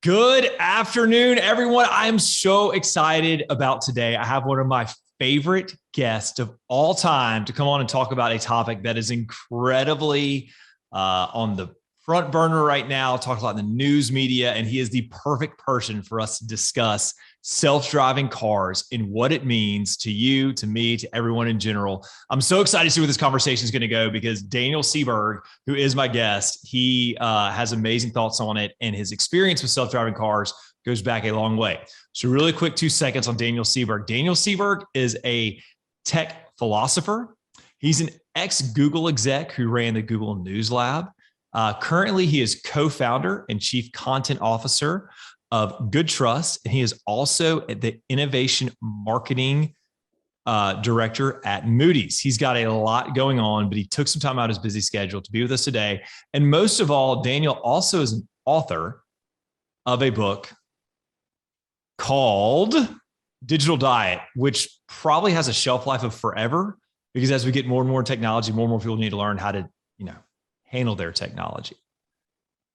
Good afternoon, everyone. I'm so excited about today. I have one of my favorite guests of all time to come on and talk about a topic that is incredibly on the front burner right now, talks a lot in the news media, and he is the perfect person for us to discuss self-driving cars and what it means to you, to me, to everyone in general. I'm so excited to see where this conversation is going to go because Daniel Sieberg, who is my guest, he has amazing thoughts on it, and his experience with self-driving cars goes back a long way. So really quick 2 seconds on Daniel Sieberg. Daniel Sieberg is a tech philosopher. He's an ex-Google exec who ran the Google News Lab. Currently, he is co-founder and chief content officer of Good Trust, and he is also the innovation marketing director at Moody's. He's got a lot going on, but he took some time out of his busy schedule to be with us today. And most of all, Daniel also is an author of a book called Digital Diet, which probably has a shelf life of forever, because as we get more and more technology, more and more people need to learn how to, handle their technology.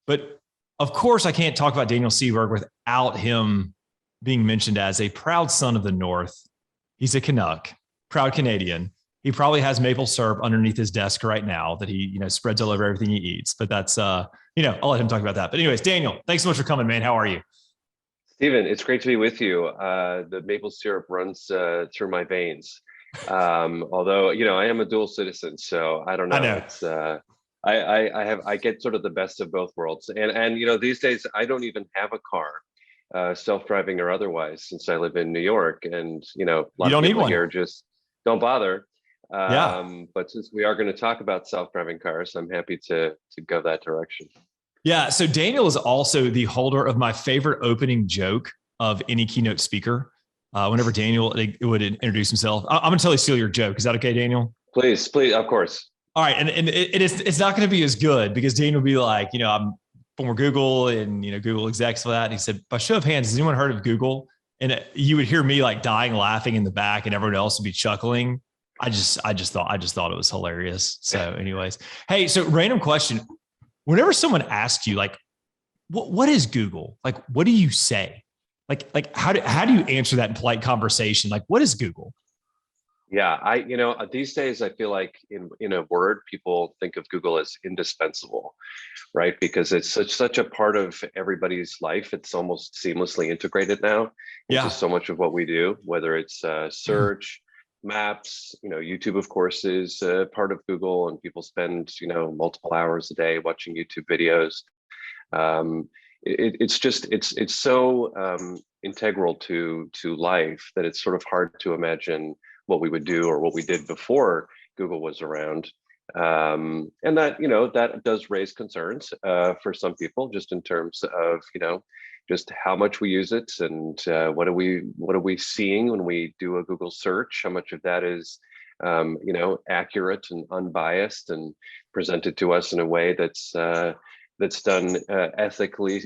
But of course, I can't talk about Daniel Sieberg without him being mentioned as a proud son of the North. He's a Canuck, proud Canadian. He probably has maple syrup underneath his desk right now that he, spreads all over everything he eats. But that's, I'll let him talk about that. But anyways, Daniel, thanks so much for coming, man. How are you? Steven, it's great to be with you. The maple syrup runs through my veins. Although, I am a dual citizen, so I don't know. I know. It's, I get sort of the best of both worlds. And these days I don't even have a car, self-driving or otherwise, since I live in New York, and a lot of people here just don't bother. But since we are going to talk about self-driving cars, I'm happy to go that direction. Yeah. So Daniel is also the holder of my favorite opening joke of any keynote speaker. Whenever Daniel would introduce himself, I'm going to totally steal your joke. Is that okay, Daniel? Please, of course. All right. And it's not going to be as good because Daniel will be like, I'm former Google and, Google execs for that. And he said, by show of hands, has anyone heard of Google? And you would hear me like dying laughing in the back and everyone else would be chuckling. I just thought it was hilarious. So anyways, hey, so random question. Whenever someone asks you like, what is Google? Like, what do you say? Like how do you answer that in polite conversation? Like, what is Google? Yeah, these days I feel like in a word, people think of Google as indispensable, right? Because it's such a part of everybody's life. It's almost seamlessly integrated now into so much of what we do, whether it's search, maps, YouTube, of course, is part of Google, and people spend, multiple hours a day watching YouTube videos. It's so integral to life that it's sort of hard to imagine what we would do or what we did before Google was around. And that, that does raise concerns for some people, just in terms of, just how much we use it and what are we seeing when we do a Google search? How much of that is, accurate and unbiased and presented to us in a way that's done ethically,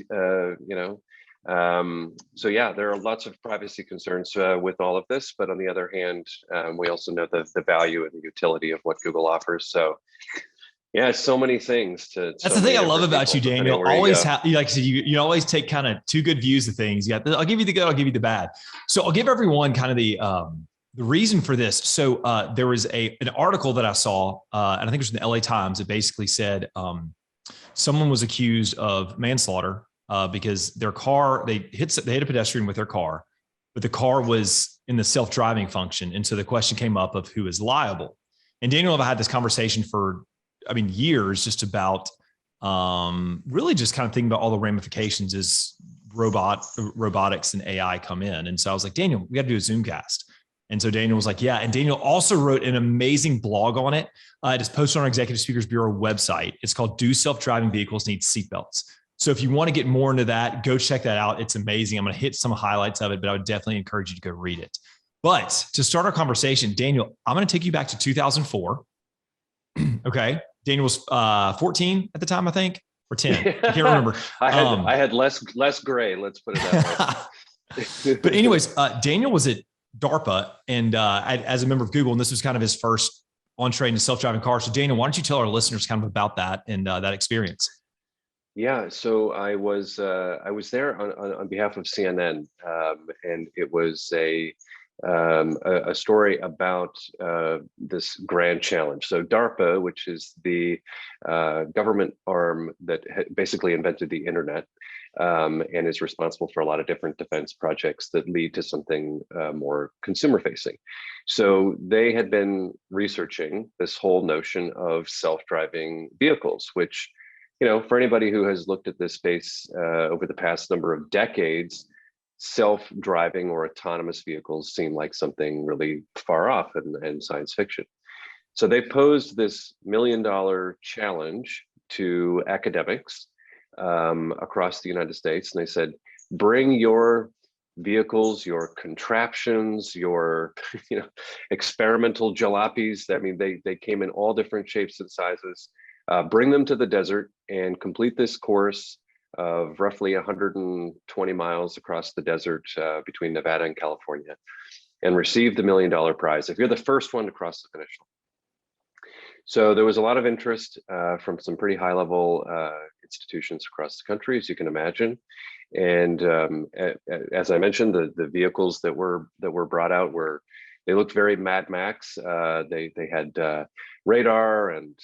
so yeah, there are lots of privacy concerns with all of this, but on the other hand, we also know the value and the utility of what Google offers. So yeah, so many things That's the thing I love about you, Daniel. Always you always take kind of two good views of things. Yeah, I'll give you the good, I'll give you the bad. So I'll give everyone kind of the reason for this. So there was an article that I saw, and I think it was in the LA Times. It basically said someone was accused of manslaughter because their car, they hit a pedestrian with their car, but the car was in the self-driving function. And so the question came up of who is liable. And Daniel and I had this conversation for, years, just about really just kind of thinking about all the ramifications as robotics and AI come in. And so I was like, Daniel, we got to do a Zoomcast. And so Daniel was like, yeah. And Daniel also wrote an amazing blog on it. It is posted on our Executive Speakers Bureau website. It's called Do Self-Driving Vehicles Need Seatbelts? So if you want to get more into that, go check that out. It's amazing. I'm going to hit some highlights of it, but I would definitely encourage you to go read it. But to start our conversation, Daniel, I'm going to take you back to 2004. Okay. Daniel was 14 at the time, I think, or 10. I can't remember. I had less gray. Let's put it that way. But anyways, Daniel was at DARPA and as a member of Google, and this was kind of his first entree into self-driving cars. So Daniel, why don't you tell our listeners kind of about that and that experience? Yeah, so I was there on behalf of CNN, and it was a story about this grand challenge. So DARPA, which is the government arm that basically invented the internet, and is responsible for a lot of different defense projects that lead to something more consumer facing. So they had been researching this whole notion of self-driving vehicles, which, for anybody who has looked at this space over the past number of decades, self-driving or autonomous vehicles seem like something really far off and science fiction. So they posed this $1 million challenge to academics across the United States, and they said, bring your vehicles, your contraptions, your experimental jalopies. I mean, they came in all different shapes and sizes. Bring them to the desert and complete this course of roughly 120 miles across the desert between Nevada and California, and receive the $1 million prize if you're the first one to cross the finish line. So there was a lot of interest from some pretty high level institutions across the country, as you can imagine. And as I mentioned, the vehicles that were brought out they looked very Mad Max. They had radar and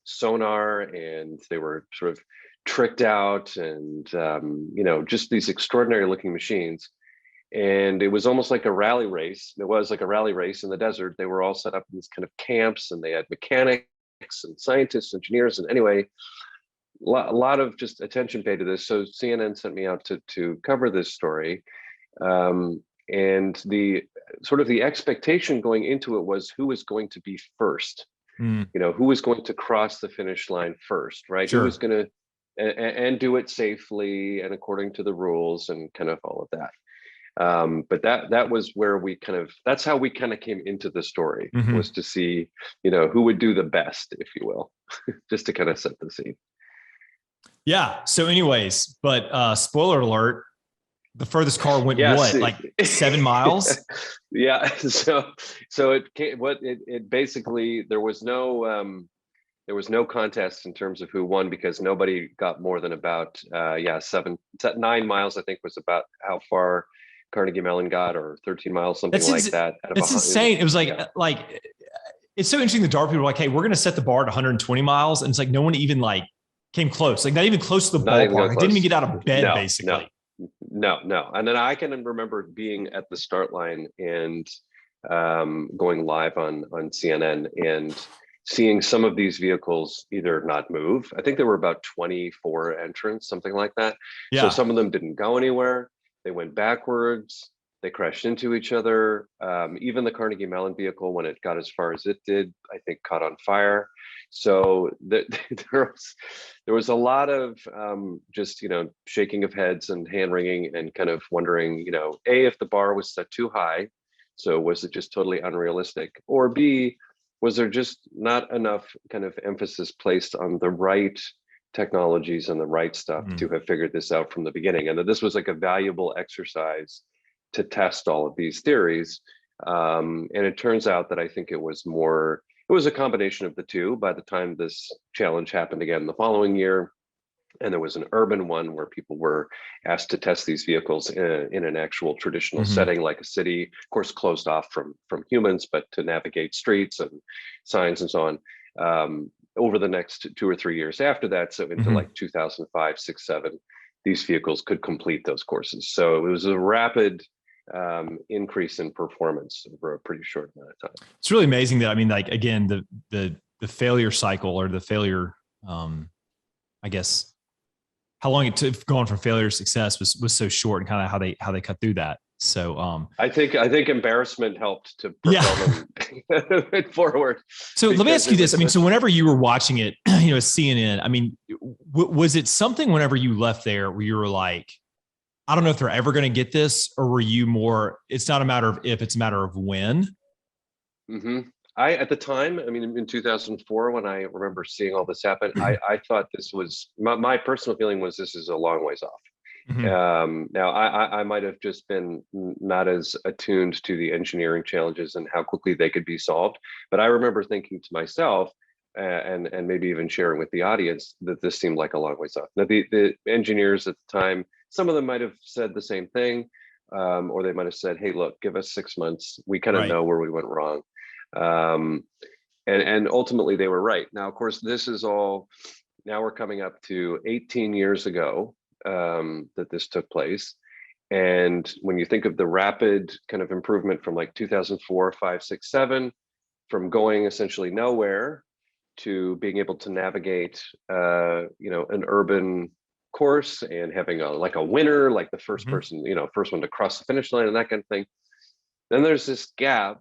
sonar, and they were sort of tricked out, and just these extraordinary looking machines. And it was almost like a rally race. It was like a rally race in the desert. They were all set up in these kind of camps, and they had mechanics and scientists, engineers, and anyway, a lot of just attention paid to this. So CNN sent me out to cover this story. And the expectation going into it was who was going to be first, who was going to cross the finish line first, right? Sure. Who was going to and do it safely and according to the rules and kind of all of that. But that was where that's how we kind of came into the story, was to see, who would do the best, if you will, just to kind of set the scene. Yeah. So anyways, but spoiler alert, the furthest car went like 7 miles? Yeah. So it basically, there was no contest in terms of who won, because nobody got more than about 9 miles, I think, was about how far Carnegie Mellon got, or 13 miles, something like that. It's insane. It was like, it's so interesting. The DARPA people were like, hey, we're going to set the bar at 120 miles. And it's like, no one even came close, not even close to the ballpark. I didn't even get out of bed, basically. No. And then I can remember being at the start line and going live on CNN and seeing some of these vehicles either not move. I think there were about 24 entrants, something like that. Yeah. So some of them didn't go anywhere. They went backwards. They crashed into each other. Even the Carnegie Mellon vehicle, when it got as far as it did, I think caught on fire. So there was a lot of just shaking of heads and hand wringing and kind of wondering, A, if the bar was set too high, so was it just totally unrealistic, or B, was there just not enough kind of emphasis placed on the right technologies and the right stuff to have figured this out from the beginning, and that this was like a valuable exercise to test all of these theories. And it turns out that I think it was a combination of the two. By the time this challenge happened again the following year, and there was an urban one where people were asked to test these vehicles in an actual traditional setting, like a city, of course, closed off from humans, but to navigate streets and signs and so on. Over the next 2 or 3 years after that, so into like 2005, 6, 7, these vehicles could complete those courses. So it was a rapid increase in performance over a pretty short amount of time. It's really amazing that, again, the failure cycle, or the failure, I guess, how long it took going from failure to success was so short, and kind of how they cut through that. So I think embarrassment helped to propel them forward. So let me ask you this. So whenever you were watching it, CNN, was it something whenever you left there where you were like, I don't know if they're ever going to get this, or were you more, it's not a matter of if, it's a matter of when? At the time, in 2004, when I remember seeing all this happen, I thought this was, my personal feeling was, this is a long ways off. Now, I might have just been not as attuned to the engineering challenges and how quickly they could be solved. But I remember thinking to myself, and maybe even sharing with the audience that this seemed like a long ways off. Now, the engineers at the time, some of them might have said the same thing, or they might have said, "Hey, look, give us 6 months. We kind of know where we went wrong." And ultimately, they were right. Now, of course, this is all. Now we're coming up to 18 years ago that this took place. And when you think of the rapid kind of improvement from like 2004, 5, 6, 7, from going essentially nowhere to being able to navigate, an urban course and having a winner, like the first person, first one to cross the finish line and that kind of thing. Then there's this gap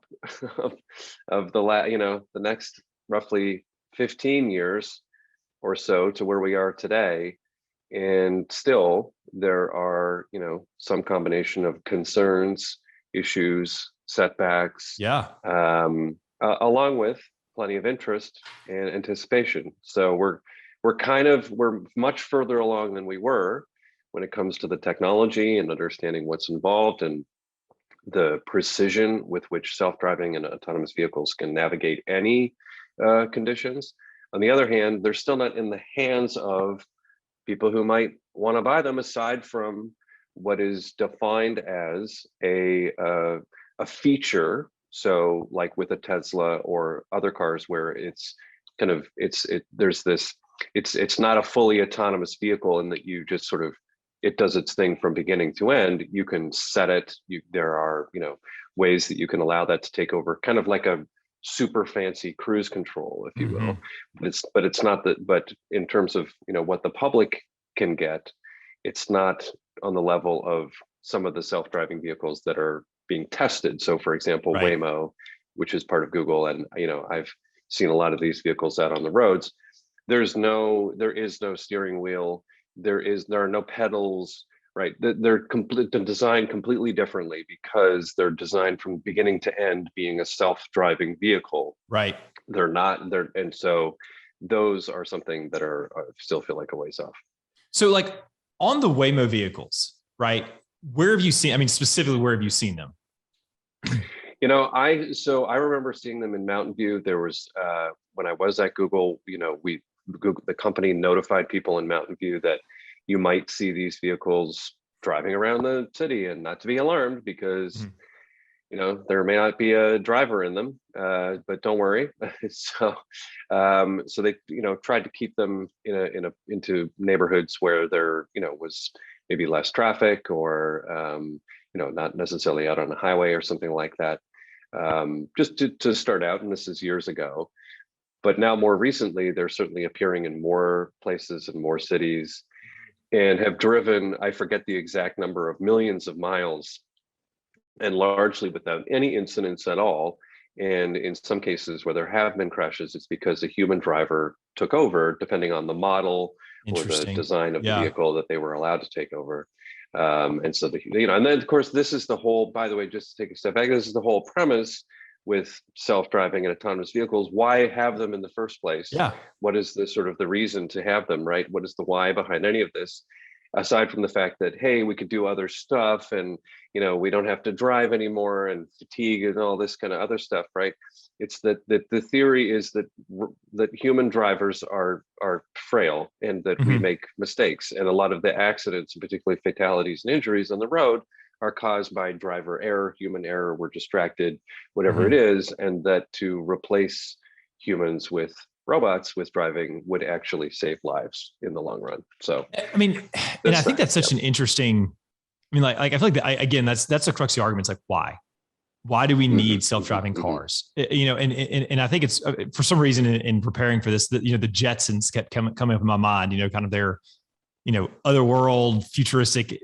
of the next roughly 15 years or so to where we are today. And still there are, some combination of concerns, issues, setbacks, along with plenty of interest and anticipation. So we're much further along than we were when it comes to the technology and understanding what's involved and the precision with which self-driving and autonomous vehicles can navigate any conditions. On the other hand, they're still not in the hands of people who might want to buy them, aside from what is defined as a feature. So like with a Tesla or other cars where it's not a fully autonomous vehicle, and that you just sort of, it does its thing from beginning to end. You can set it. There are, ways that you can allow that to take over, kind of like a super fancy cruise control, if you will. But it's not that. But in terms of what the public can get, it's not on the level of some of the self-driving vehicles that are being tested. So, for example, Waymo, which is part of Google, and I've seen a lot of these vehicles out on the roads. There is no steering wheel. There are no pedals. Right, they're designed completely differently because they're designed from beginning to end being a self-driving vehicle. Right. And so those are something that are still feel like a ways off. So like on the Waymo vehicles, right? Where have you seen, specifically, where have you seen them? I remember seeing them in Mountain View. There was, when I was at Google, the company notified people in Mountain View that you might see these vehicles driving around the city, and not to be alarmed because, there may not be a driver in them, but don't worry. So they, tried to keep them into neighborhoods where there, was maybe less traffic, or, not necessarily out on a highway or something like that, just to start out. And this is years ago. But now more recently, they're certainly appearing in more places and more cities, and have driven, I forget the exact number of millions of miles, and largely without any incidents at all. And in some cases where there have been crashes, it's because a human driver took over, depending on the model or the design of the vehicle that they were allowed to take over. And so and then of course, this is the whole, by the way, just to take a step back, this is the whole premise with self-driving and autonomous vehicles. Why have them in the first place? What is the sort of the reason to have them, right? What is the why behind any of this? Aside from the fact that, hey, we could do other stuff, and we don't have to drive anymore, and fatigue and all this kind of other stuff, right? It's that the theory is that human drivers are frail, and that we make mistakes, and a lot of the accidents, and particularly fatalities and injuries on the road, are caused by driver error, human error. We're distracted, whatever it is, and that to replace humans with robots with driving would actually save lives in the long run. So, and I think that's such an interesting, I feel like again, that's the crux of the argument. It's like, why do we need self-driving cars? And I think it's for some reason in preparing for this, the Jetsons kept coming up in my mind, kind of their, other world, futuristic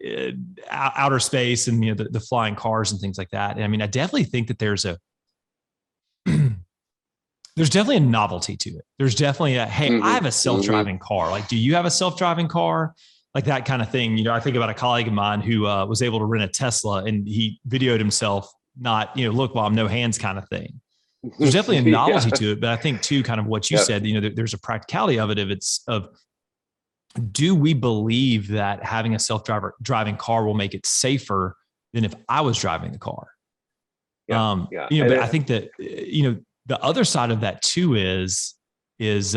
outer space, and, the flying cars and things like that. And I definitely think that there's definitely a novelty to it. There's definitely hey, I have a self-driving car. Like, do you have a self-driving car? Like that kind of thing. I think about a colleague of mine who was able to rent a Tesla, and he videoed himself, not, look, mom, no hands kind of thing. There's definitely a novelty to it. But I think too, kind of what you said, there's a practicality of it. Do we believe that having a driving car will make it safer than if I was driving the car? But I think that, the other side of that too is, is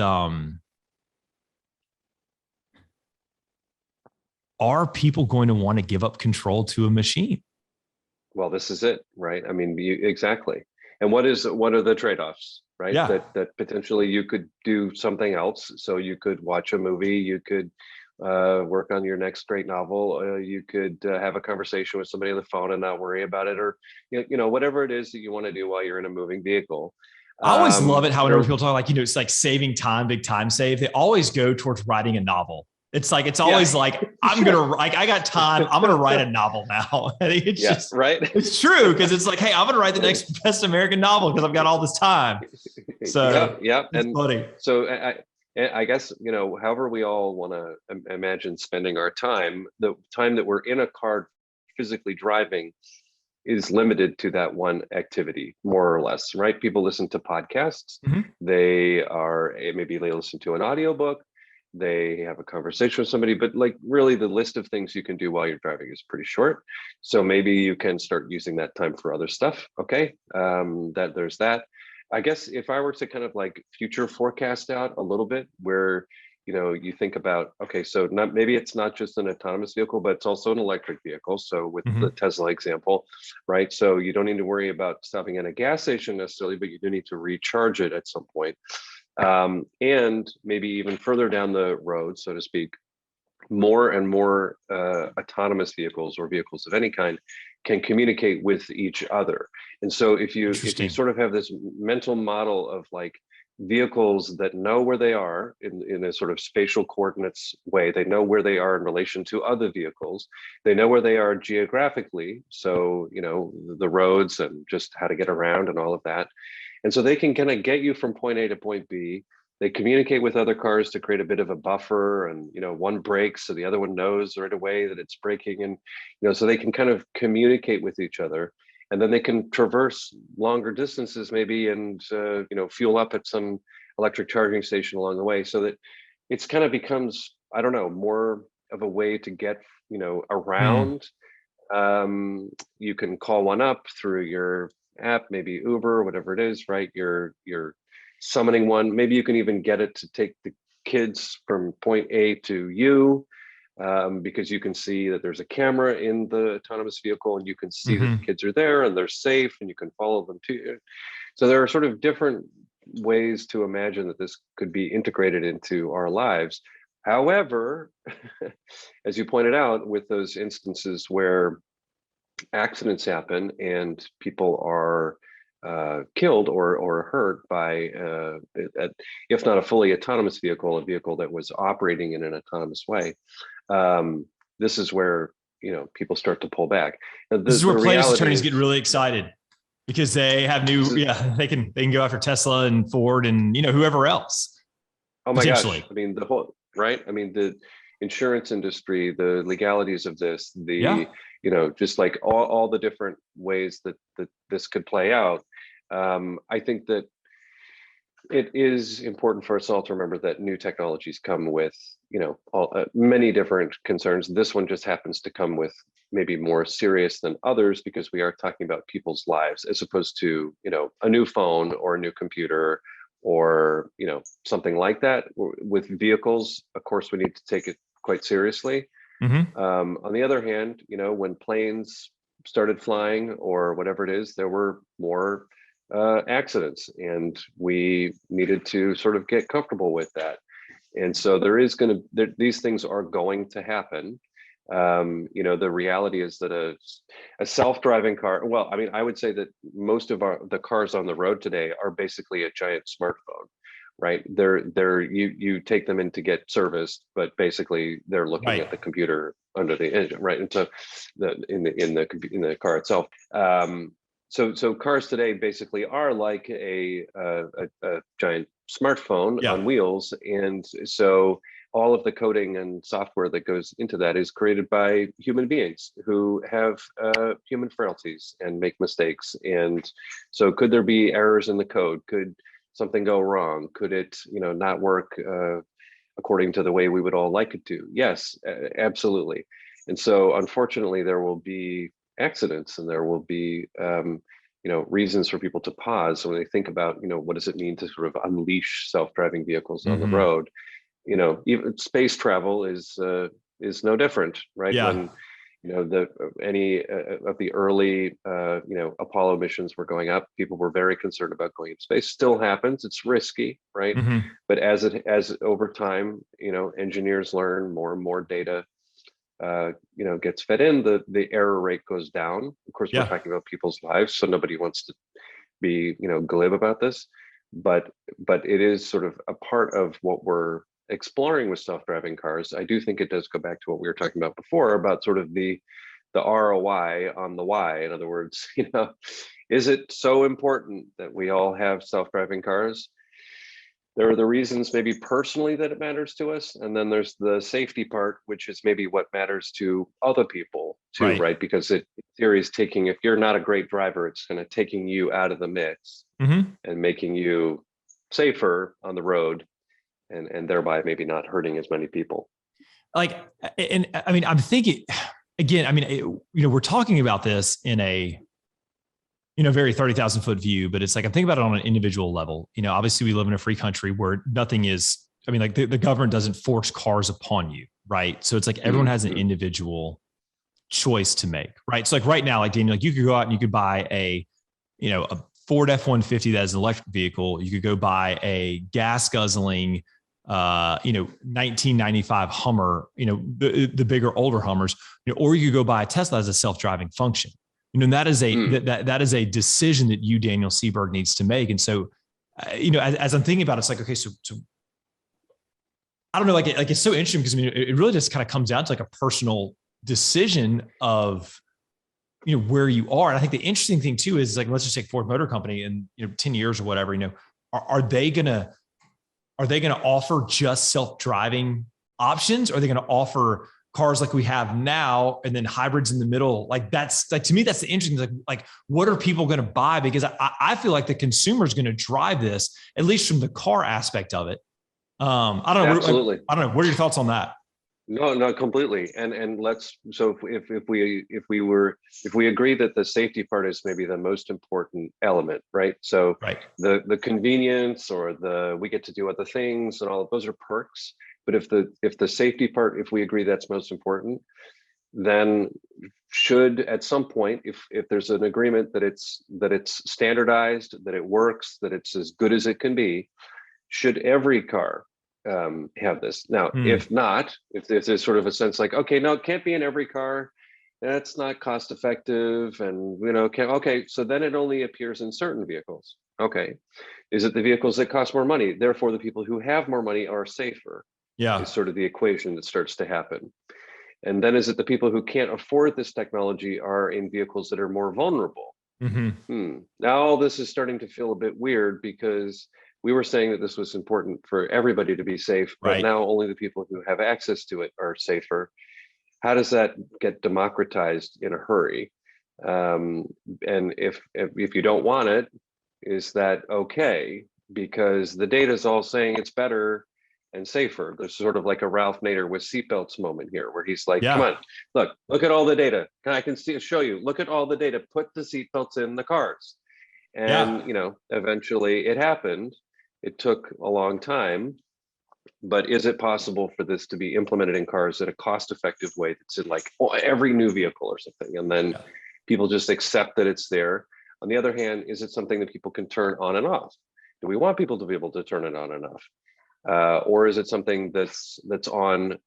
are people going to want to give up control to a machine? Well, this is it, right? I mean, exactly. And what are the trade-offs, right? Yeah. That potentially you could do something else. So you could watch a movie, you could work on your next great novel, you could have a conversation with somebody on the phone and not worry about it, or whatever it is that you want to do while you're in a moving vehicle. I always love it how whenever There, people talk like, it's like saving time, big time save, they always go towards writing a novel. It's like, it's always yeah, like, I'm going to, like, I got time. I'm going to write a novel now. And it's yeah, just, right. it's true. Cause it's like, hey, I'm going to write the next best American novel because I've got all this time. So yeah. it's And funny. so I guess, however we all want to imagine spending our time, the time that we're in a car physically driving is limited to that one activity, more or less, right? People listen to podcasts. Mm-hmm. Maybe they listen to an audiobook, they have a conversation with somebody, but like really the list of things you can do while you're driving is pretty short. So maybe you can start using that time for other stuff. Okay, there's that. I guess if I were to kind of like future forecast out a little bit, where you think about, okay, so maybe it's not just an autonomous vehicle, but it's also an electric vehicle. So with Mm-hmm. the Tesla example, right? So you don't need to worry about stopping at a gas station necessarily, but you do need to recharge it at some point. And maybe even further down the road, so to speak, more and more autonomous vehicles or vehicles of any kind can communicate with each other. And so if you sort of have this mental model of like vehicles that know where they are in a sort of spatial coordinates way, they know where they are in relation to other vehicles, they know where they are geographically, so the roads and just how to get around and all of that. And so they can kind of get you from point A to point B. They communicate with other cars to create a bit of a buffer, and one brakes so the other one knows right away that it's braking, and so they can kind of communicate with each other, and then they can traverse longer distances maybe, and fuel up at some electric charging station along the way, so that it's kind of becomes, I don't know, more of a way to get around. You can call one up through your app, maybe Uber, whatever it is, right? You're summoning one. Maybe you can even get it to take the kids from point A to you, because you can see that there's a camera in the autonomous vehicle, and you can see that the kids are there and they're safe, and you can follow them too. So there are sort of different ways to imagine that this could be integrated into our lives. However, as you pointed out, with those instances where accidents happen and people are killed or hurt by, if not a fully autonomous vehicle, a vehicle that was operating in an autonomous way, this is where people start to pull back. This is where plaintiffs' attorneys get really excited because they have they can go after Tesla and Ford and whoever else. Oh my gosh! I mean the whole the insurance industry, the legalities of this, just like all the different ways that this could play out. I think that it is important for us all to remember that new technologies come with many different concerns. This one just happens to come with maybe more serious than others because we are talking about people's lives, as opposed to a new phone or a new computer or something like that. With vehicles, of course, we need to take it quite seriously. On the other hand, when planes started flying or whatever it is, there were more accidents, and we needed to sort of get comfortable with that. And so these things are going to happen. The reality is that a self-driving car, well, I mean, I would say that most of the cars on the road today are basically a giant smartphone, right? You take them in to get serviced, but basically they're looking at the computer under the engine, right? And so in the car itself. So cars today basically are like a giant smartphone on wheels, and so all of the coding and software that goes into that is created by human beings who have human frailties and make mistakes. And so could there be errors in the code? Could something go wrong? Could it not work according to the way we would all like it to? Yes, absolutely. And so unfortunately there will be accidents, and there will be reasons for people to pause when they think about, what does it mean to sort of unleash self-driving vehicles on the Mm-hmm. road? Even space travel is no different, right? Yeah. When any of the early Apollo missions were going up, people were very concerned about going into space. Still happens. It's risky, right? Mm-hmm. But as over time, engineers learn, more and more data gets fed in, the error rate goes down. Of course, we're Yeah. talking about people's lives, so nobody wants to be glib about this, but it is sort of a part of what we're exploring with self-driving cars. I do think it does go back to what we were talking about before, about sort of the ROI on the why. In other words, is it so important that we all have self-driving cars? There are the reasons maybe personally that it matters to us, and then there's the safety part, which is maybe what matters to other people too, right? Because it, in theory, is taking, if you're not a great driver, it's kind of taking you out of the mix Mm-hmm. and making you safer on the road, and thereby maybe not hurting as many people. And I mean, I'm thinking again, I mean, we're talking about this in a, very 30,000 foot view, but it's like, I'm thinking about it on an individual level. Obviously we live in a free country where nothing is, I mean, like the government doesn't force cars upon you. Right. So it's like everyone has an individual choice to make. Right. So like right now, like Daniel, like you could go out and you could buy a Ford F-150 that is an electric vehicle. You could go buy a gas guzzling, 1995 Hummer, the bigger, older Hummers, or you could go buy a Tesla as a self-driving function. And that is that is a decision that you, Daniel Sieberg, needs to make. And so, as I'm thinking about it, it's like, okay, so I don't know, like it's so interesting because I mean, it really just kind of comes down to like a personal decision of, where you are. And I think the interesting thing too is like, let's just take Ford Motor Company in 10 years or whatever, are they gonna offer just self-driving options? Or are they going to offer cars like we have now and then hybrids in the middle? Like that's like, to me, that's the interesting thing. Like what are people going to buy? Because I feel like the consumer is going to drive this, at least from the car aspect of it. I don't know. Absolutely. I don't know. What are your thoughts on that? No, completely. And let's, so if we agree that the safety part is maybe the most important element, right? So right. The convenience or we get to do other things and all of those are perks. But if the safety part, if we agree that's most important, then should at some point, if there's an agreement that it's standardized, that it works, that it's as good as it can be, should every car have this? Now, if not, if there's sort of a sense like, okay, no, it can't be in every car, that's not cost effective, and okay, so then it only appears in certain vehicles. Okay, is it the vehicles that cost more money? Therefore, the people who have more money are safer. Yeah, is sort of the equation that starts to happen. And then is it the people who can't afford this technology are in vehicles that are more vulnerable? Now all this is starting to feel a bit weird because we were saying that this was important for everybody to be safe, but now only the people who have access to it are safer. How does that get democratized in a hurry? And if you don't want it, is that okay? Because the data is all saying it's better and safer. There's sort of like a Ralph Nader with seatbelts moment here, where he's like, come on, look at all the data. I can show you, look at all the data, put the seatbelts in the cars. And, eventually it happened. It took a long time, but is it possible for this to be implemented in cars in a cost-effective way that's in like every new vehicle or something? And then people just accept that it's there. On the other hand, is it something that people can turn on and off? Do we want people to be able to turn it on and off? Or is it something that's on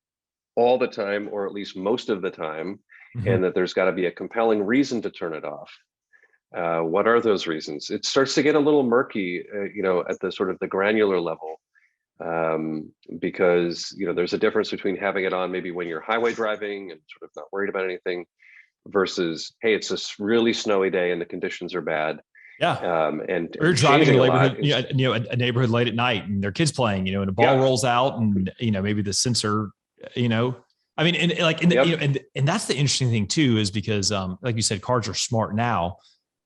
all the time, or at least most of the time, and that there's got to be a compelling reason to turn it off? What are those reasons? It starts to get a little murky, at the sort of the granular level, because there's a difference between having it on maybe when you're highway driving and sort of not worried about anything, versus, hey, it's a really snowy day and the conditions are bad. And we're driving in a neighborhood, a neighborhood late at night, and their kids playing, and a ball rolls out, and maybe the sensor, I mean, and like, and that's the interesting thing too, is because, like you said, cars are smart now,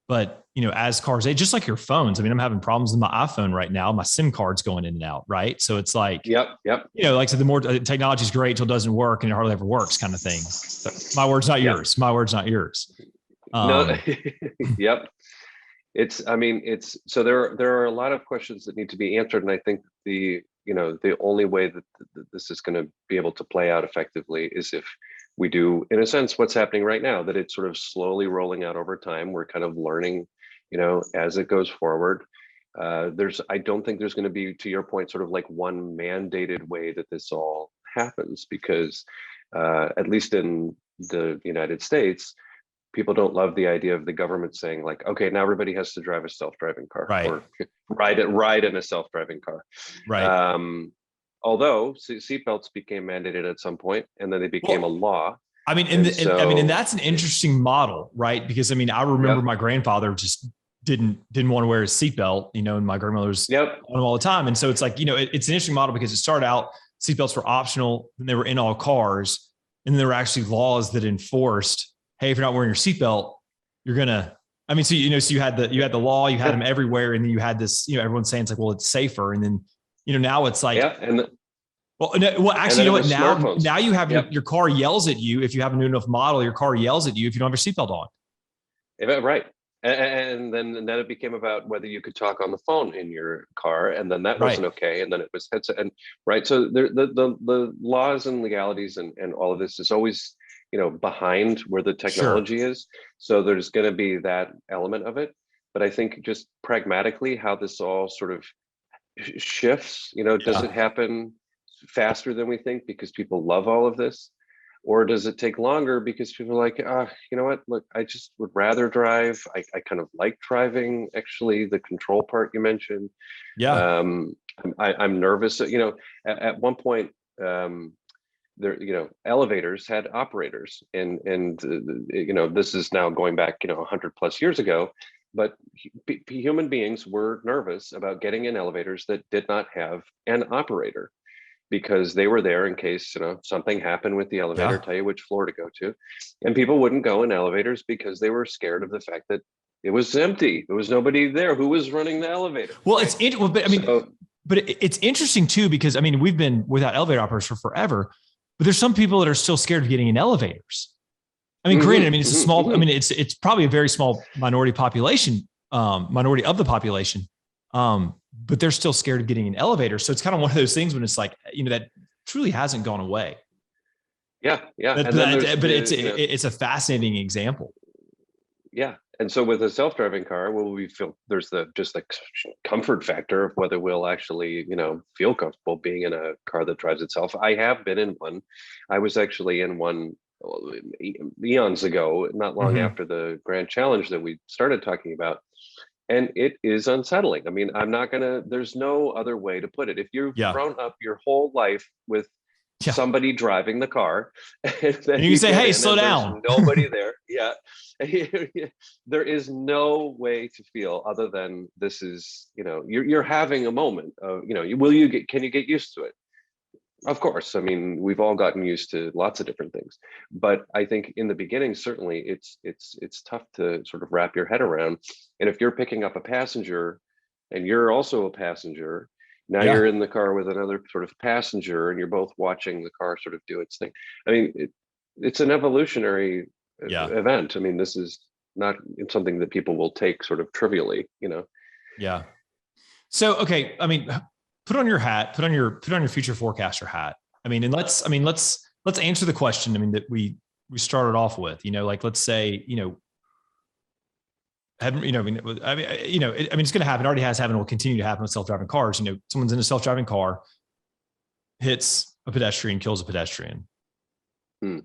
but as cars age, just like your phones. I mean, I'm having problems with my iPhone right now. My SIM card's going in and out, right? So it's like, like, so the more technology is great till it doesn't work, and it hardly ever works, kind of thing. So, my word's not yours. My word's not yours. No. I mean, so there are a lot of questions that need to be answered, and I think the only way that this is going to be able to play out effectively is if we do, in a sense, what's happening right now, that it's sort of slowly rolling out over time. We're kind of learning, as it goes forward. I don't think there's going to be, to your point, sort of like one mandated way that this all happens, because at least in the United States, people don't love the idea of the government saying like, okay, now everybody has to drive a self-driving car, Right. or ride in a self-driving car. Right. Although seatbelts became mandated at some point, and then they became a law. I mean, and that's an interesting model, right? Because I mean, I remember my grandfather just didn't want to wear his seatbelt, and my grandmother was on him all the time. And so it's like, it's an interesting model because it started out seatbelts were optional, and they were in all cars, and then there were actually laws that enforced, hey, if you're not wearing your seatbelt, you're gonna. I mean, so you had the law, you had them everywhere, and then you had this, everyone's saying it's like, well, it's safer, and then now it's like, actually, you know what? Now you have your car yells at you if you have a new enough model. Your car yells at you if you don't have your seatbelt on. Right. And then it became about whether you could talk on the phone in your car, and then that wasn't okay, and then it was headset, and right. So the laws and legalities and all of this is always behind where the technology is. So there's going to be that element of it, but I think just pragmatically how this all sort of shifts. Does it happen faster than we think because people love all of this? Or does it take longer because people are like, you know what, look, I just would rather drive. I kind of like driving, actually, the control part you mentioned. I'm nervous. At one point, there, elevators had operators, and this is now going back, 100 plus years ago, but human beings were nervous about getting in elevators that did not have an operator, because they were there in case something happened with the elevator, tell you which floor to go to. And people wouldn't go in elevators because they were scared of the fact that it was empty. There was nobody there who was running the elevator. Well, but it's interesting too, because I mean, we've been without elevator operators for forever, but there's some people that are still scared of getting in elevators. I mean, granted, I mean, it's a small, I mean, it's probably a very small minority population, minority of the population. But they're still scared of getting an elevator. So it's kind of one of those things when it's like, that truly hasn't gone away. Yeah. But it's a fascinating example. Yeah. And so with a self-driving car, will we feel there's just the comfort factor of whether we'll actually, feel comfortable being in a car that drives itself. I have been in one. I was actually in one eons ago, not long after the Grand Challenge that we started talking about. And it is unsettling. I mean, there's no other way to put it. If you've grown up your whole life with somebody driving the car, and then you say, hey, slow down. Nobody there. Yeah. There is no way to feel other than this is, you're having a moment of, can you get used to it? Of course. I mean, we've all gotten used to lots of different things, but I think in the beginning, certainly it's tough to sort of wrap your head around. And if you're picking up a passenger and you're also a passenger, now you're in the car with another sort of passenger, and you're both watching the car sort of do its thing. I mean, it's an evolutionary event. I mean, this is not something that people will take sort of trivially, Yeah. So, okay. I mean, put on your hat, put on your future forecaster hat. I mean, and let's answer the question. I mean, that we started off with, like, let's say, it's going to happen. It already has happened. It will continue to happen with self-driving cars. Someone's in a self-driving car, hits a pedestrian, kills a pedestrian. Who's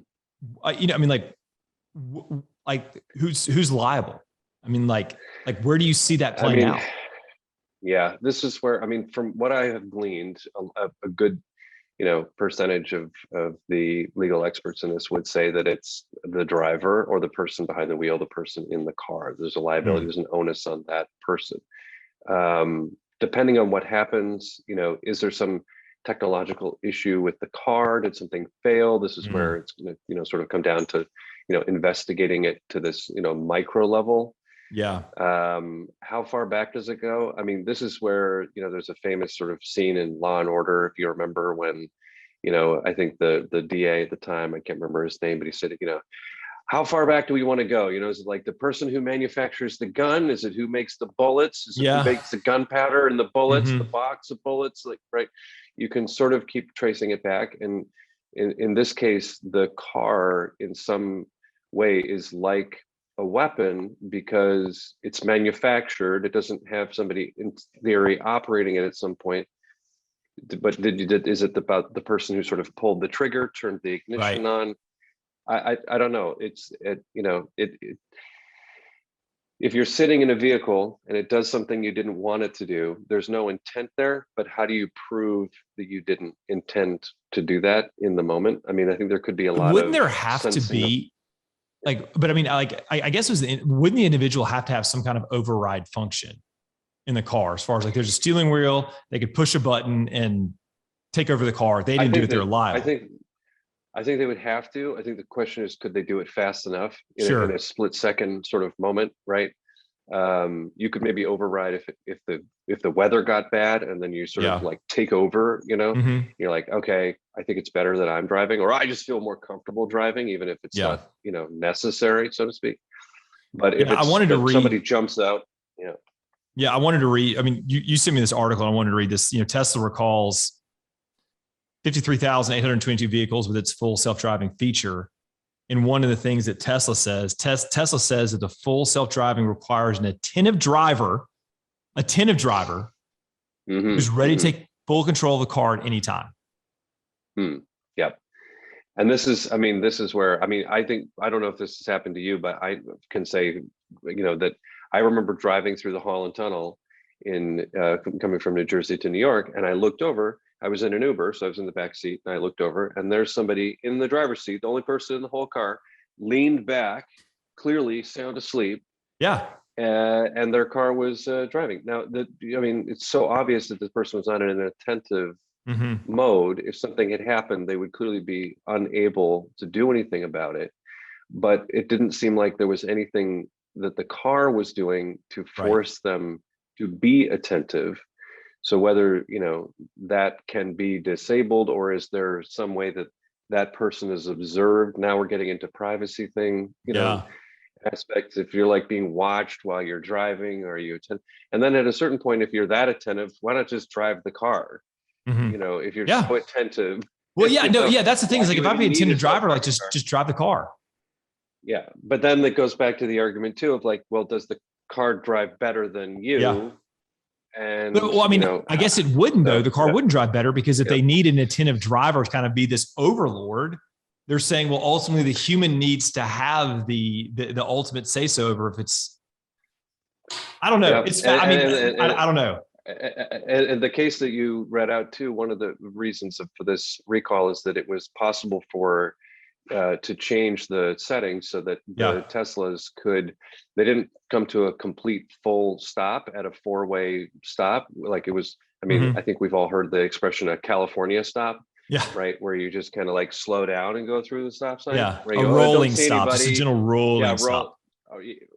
liable? I mean, like where do you see that playing out? Yeah, this is where, I mean, from what I have gleaned, a good, percentage of the legal experts in this would say that it's the driver or the person behind the wheel, the person in the car. There's a liability, there's an onus on that person. Depending on what happens, is there some technological issue with the car? Did something fail? This is where it's going to, sort of come down to, investigating it to this, micro level. Yeah. How far back does it go? I mean, this is where, there's a famous sort of scene in Law and Order, if you remember, when, I think the DA at the time, I can't remember his name, but he said, how far back do we want to go? Is it like the person who manufactures the gun? Is it who makes the bullets? Is it who makes the gunpowder and the bullets, the box of bullets? Like, right. You can sort of keep tracing it back. And in this case, the car in some way is like a weapon because it's manufactured. It doesn't have somebody in theory operating it at some point. But is it about the person who sort of pulled the trigger, turned the ignition on? I don't know. If you're sitting in a vehicle and it does something you didn't want it to do, there's no intent there. But how do you prove that you didn't intend to do that in the moment? I mean, I think there could be a lot. Wouldn't there have to be but I mean, I guess wouldn't the individual have to have some kind of override function in the car, as far as like there's a steering wheel, they could push a button and take over the car. If they didn't do it, they're liable. I think they would have to. I think the question is, could they do it fast enough in a split second sort of moment, right? You could maybe override if the weather got bad, and then you sort of like take over. You're like, okay, I think it's better that I'm driving, or I just feel more comfortable driving, even if it's not necessary, so to speak. But if somebody jumps out, I wanted to read. I mean, you sent me this article. I wanted to read this. Tesla recalls 53,822 vehicles with its full self-driving feature. And one of the things that Tesla says that the full self-driving requires an attentive driver who's ready to take full control of the car at any time. Yep. And this is where, I don't know if this has happened to you, but I can say, that I remember driving through the Holland Tunnel coming from New Jersey to New York, and I looked over. I was in an Uber, so I was in the back seat, and I looked over, and there's somebody in the driver's seat, the only person in the whole car, leaned back, clearly sound asleep. Yeah. And their car was driving. Now, it's so obvious that this person was not in an attentive mode. If something had happened, they would clearly be unable to do anything about it. But it didn't seem like there was anything that the car was doing to force them to be attentive. So whether, that can be disabled, or is there some way that person is observed? Now we're getting into privacy thing, aspects. If you're like being watched while you're driving, or you attend, and then at a certain point, if you're that attentive, why not just drive the car? If you're so attentive. Well, that's the thing. Is like, if I'm being attentive driver, like just drive the car. Yeah. But then that goes back to the argument too, of like, well, does the car drive better than you? Yeah. And I guess it wouldn't though. The car wouldn't drive better, because if they need an attentive driver to kind of be this overlord, they're saying, well, ultimately the human needs to have the ultimate say so over if it's, I don't know. I don't know. And the case that you read out too, one of the reasons for this recall is that it was possible to change the settings so that the Teslas they didn't come to a complete full stop at a four-way stop. Like it was, I think we've all heard the expression, a California stop. Yeah. Right. Where you just kind of like slow down and go through the stop sign. Yeah. A rolling stop. Just a general rolling stop.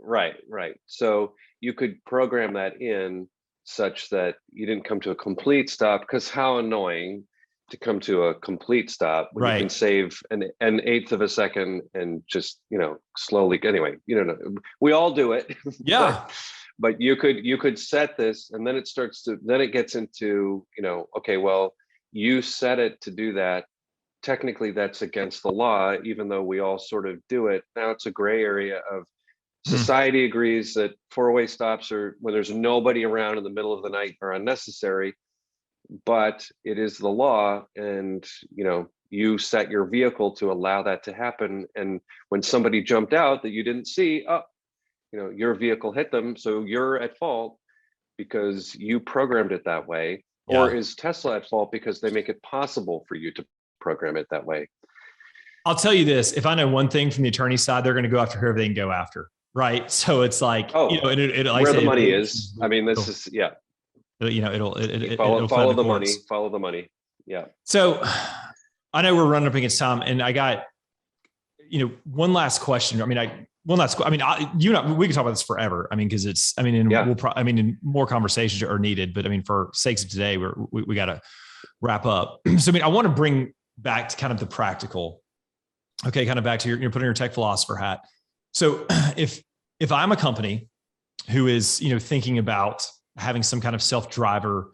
Right. So you could program that in such that you didn't come to a complete stop, because how annoying to come to a complete stop when you can save an eighth of a second and just, slowly. Anyway, we all do it. Yeah. but you could set this, and then it gets into, okay, well, you set it to do that. Technically that's against the law, even though we all sort of do it. Now it's a gray area of society agrees that four-way stops when there's nobody around in the middle of the night are unnecessary, but it is the law, and you set your vehicle to allow that to happen. And when somebody jumped out that you didn't see, your vehicle hit them, so you're at fault because you programmed it that way. Yeah. Or is Tesla at fault because they make it possible for you to program it that way? I'll tell you this: if I know one thing from the attorney side, they're going to go after whoever they can go after, right? So it's like, like where the money is. This is it'll follow the money. Follow the money. Yeah. So I know we're running up against time, and I got one last question. You and I, we can talk about this forever. Because it's, and more conversations are needed, but for sakes of today, we got to wrap up. So, I want to bring back to kind of the practical Okay, kind of back to you're putting your tech philosopher hat. So if I'm a company who is, thinking about having some kind of self-driver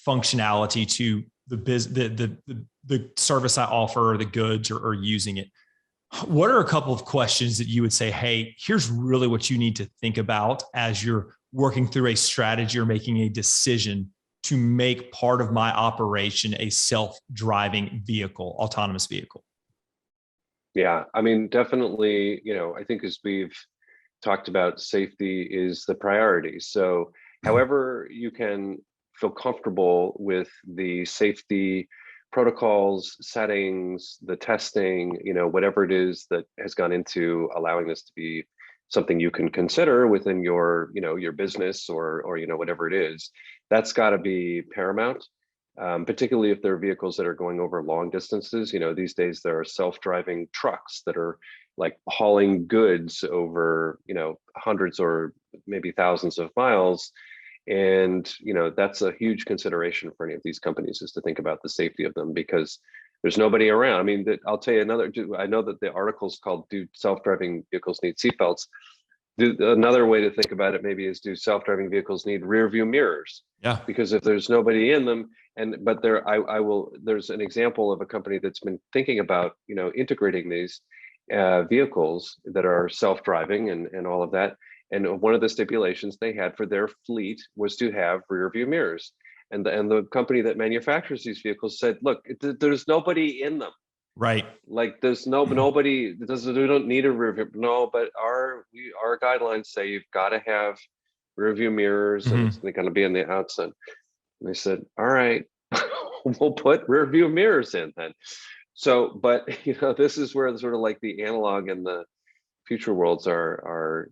functionality to the service I offer or the goods or using it, what are a couple of questions that you would say, hey, here's really what you need to think about as you're working through a strategy or making a decision to make part of my operation a self-driving vehicle, autonomous vehicle? Yeah, I mean, definitely, I think as we've talked about, safety is the priority. So however you can feel comfortable with the safety protocols, settings, the testing, whatever it is that has gone into allowing this to be something you can consider within your, your business or whatever it is, that's got to be paramount. Particularly if there are vehicles that are going over long distances. These days there are self-driving trucks that are like hauling goods over, hundreds or maybe thousands of miles. And, that's a huge consideration for any of these companies, is to think about the safety of them, because there's nobody around. I mean, I'll tell you I know that the article's called "Do Self-Driving Vehicles Need Seatbelts?" Another way to think about it maybe is, do self-driving vehicles need rear view mirrors? Yeah. Because if there's nobody in them, there's an example of a company that's been thinking about, integrating these vehicles that are self-driving and all of that. And one of the stipulations they had for their fleet was to have rear view mirrors. And the company that manufactures these vehicles said, look, there's nobody in them. Right. Like there's nobody, we don't need a rear view. No, but our guidelines say you've got to have rear view mirrors, and it's going to be on the outside. And they said, all right, we'll put rear view mirrors in then. So, but this is where sort of like the analog and the future worlds are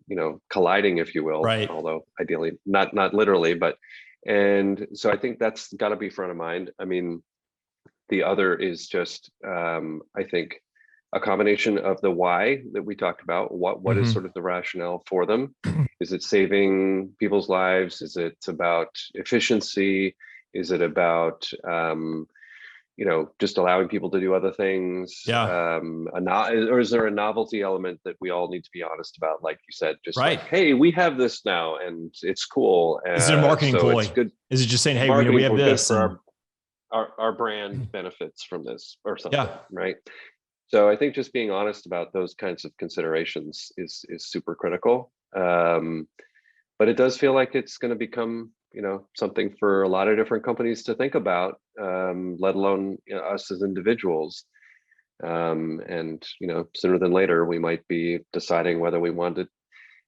colliding, if you will. Right. Although ideally not literally, but, and so I think that's got to be front of mind. I mean, the other is just, I think, a combination of the why that we talked about. What is sort of the rationale for them? Is it saving people's lives? Is it about efficiency? Is it about, just allowing people to do other things? Yeah. Or is there a novelty element that we all need to be honest about? Like you said, just right. like, hey, we have this now and it's cool. Is it a marketing ploy? It's good. Is it just saying, hey, we have this? Our brand benefits from this or something, yeah. Right? So I think just being honest about those kinds of considerations is super critical. But it does feel like it's going to become, something for a lot of different companies to think about, let alone us as individuals. And sooner than later, we might be deciding whether we want it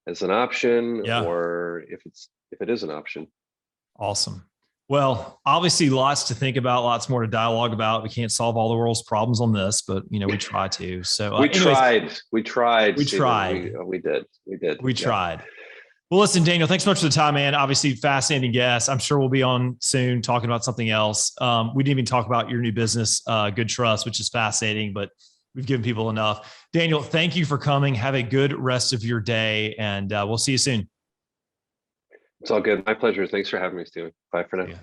as an option or if it is an option. Awesome. Well, obviously lots to think about, lots more to dialogue about. We can't solve all the world's problems on this, but we try to. So we tried. We tried. We did. We tried. Well, listen, Daniel, thanks so much for the time, man. Obviously fascinating guest. I'm sure we'll be on soon talking about something else. We didn't even talk about your new business, Good Trust, which is fascinating, but we've given people enough. Daniel, thank you for coming. Have a good rest of your day, and we'll see you soon. It's all good. My pleasure. Thanks for having me, Steven. Bye for now. Yeah.